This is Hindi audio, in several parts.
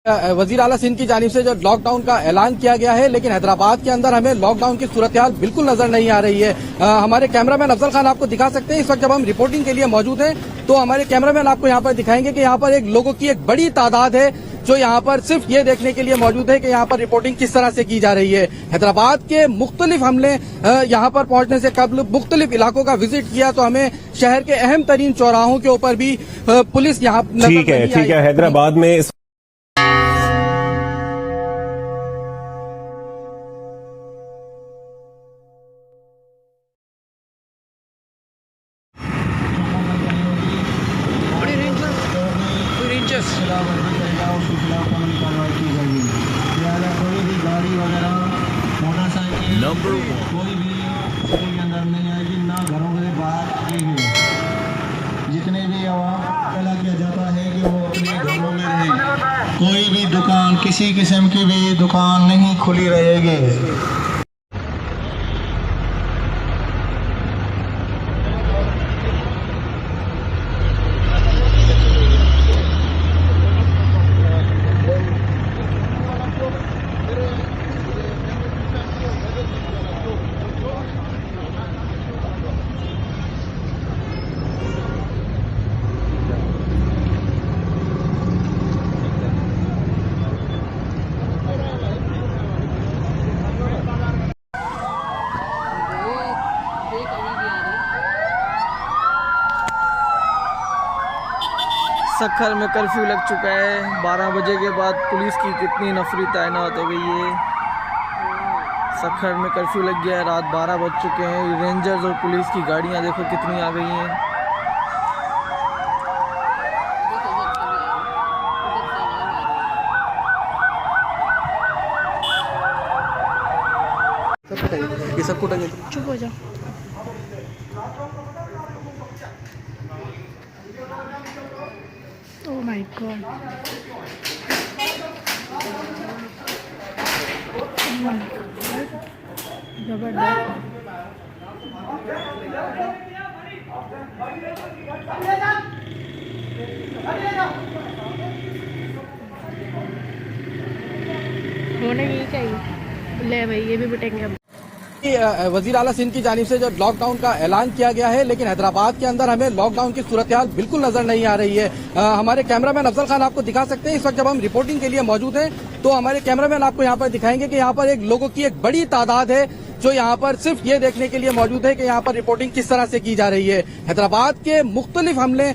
वजीर आला सिंध की जानिब से जो लॉकडाउन का ऐलान किया गया है, लेकिन हैदराबाद के अंदर हमें लॉकडाउन की सूरत हाल बिल्कुल नजर नहीं आ रही है। हमारे कैमरामैन अफजल खान आपको दिखा सकते हैं। इस वक्त जब हम रिपोर्टिंग के लिए मौजूद हैं तो हमारे कैमरामैन आपको यहाँ पर दिखाएंगे कि यहाँ पर एक लोगों की एक बड़ी तादाद है जो यहाँ पर सिर्फ ये देखने के लिए मौजूद है कि यहाँ पर रिपोर्टिंग किस तरह से की जा रही है। हैदराबाद के मुख्तलिफ हमने यहाँ पर पहुंचने से कबल मुख्तलिफ इलाकों का विजिट किया तो हमें शहर के अहम तरीन चौराहों के ऊपर भी पुलिस यहाँ ठीक है हैदराबाद में कोई भी गाड़ी वगैरह मोटरसाइकिल कोई भी स्कूल के अंदर नहीं आएगी, ना घरों के बाहर आएगी। जितने भी आवाम तला किया जाता है कि वो अपने घरों में रहें। कोई भी दुकान, किसी किस्म की भी दुकान नहीं खुली रहेगी। सक्खर में कर्फ्यू लग चुका है। 12 बजे के बाद पुलिस की कितनी नफरी तैनात हो गई है। सक्खर में कर्फ्यू लग गया है, रात 12 बज चुके हैं। रेंजर्स और पुलिस की गाड़ियां देखो कितनी आ गई हैं। ये सब कुछ चुप हो जाओ। ओह माय गॉड, जबरदस्त। होना यही चाहिए। ले भाई, ये भी बटेंगे अब। वजीर आला सिंध की जानिब से जो लॉकडाउन का ऐलान किया गया है, लेकिन हैदराबाद के अंदर हमें लॉकडाउन की सूरत हाल बिल्कुल नजर नहीं आ रही है। हमारे कैमरामैन अफजल खान आपको दिखा सकते हैं। इस वक्त जब हम रिपोर्टिंग के लिए मौजूद हैं तो हमारे कैमरामैन आपको यहाँ पर दिखाएंगे कि यहाँ पर एक लोगों की एक बड़ी तादाद है जो यहाँ पर सिर्फ ये देखने के लिए मौजूद है कि यहाँ पर रिपोर्टिंग किस तरह से की जा रही है। हैदराबाद के मुख्तलिफ हमने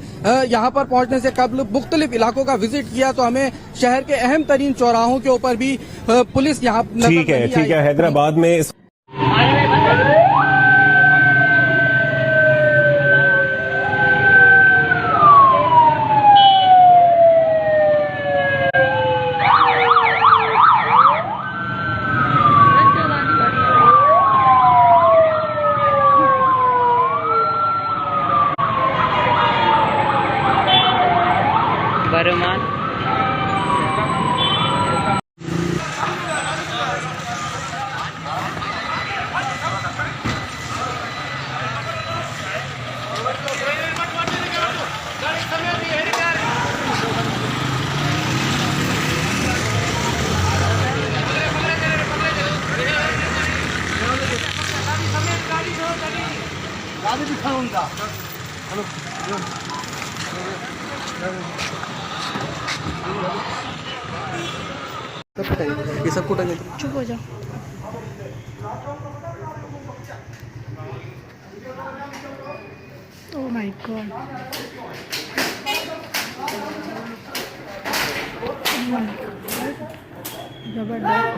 यहाँ पर पहुंचने से कबल मुख्तलिफ इलाकों का विजिट किया तो हमें शहर के अहम तरीन चौराहों के ऊपर भी पुलिस यहाँ ठीक है हैदराबाद में बरमान ये सब कुछ चुप हो जाओ। ओह माय गॉड, जबरदस्त।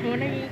होना यही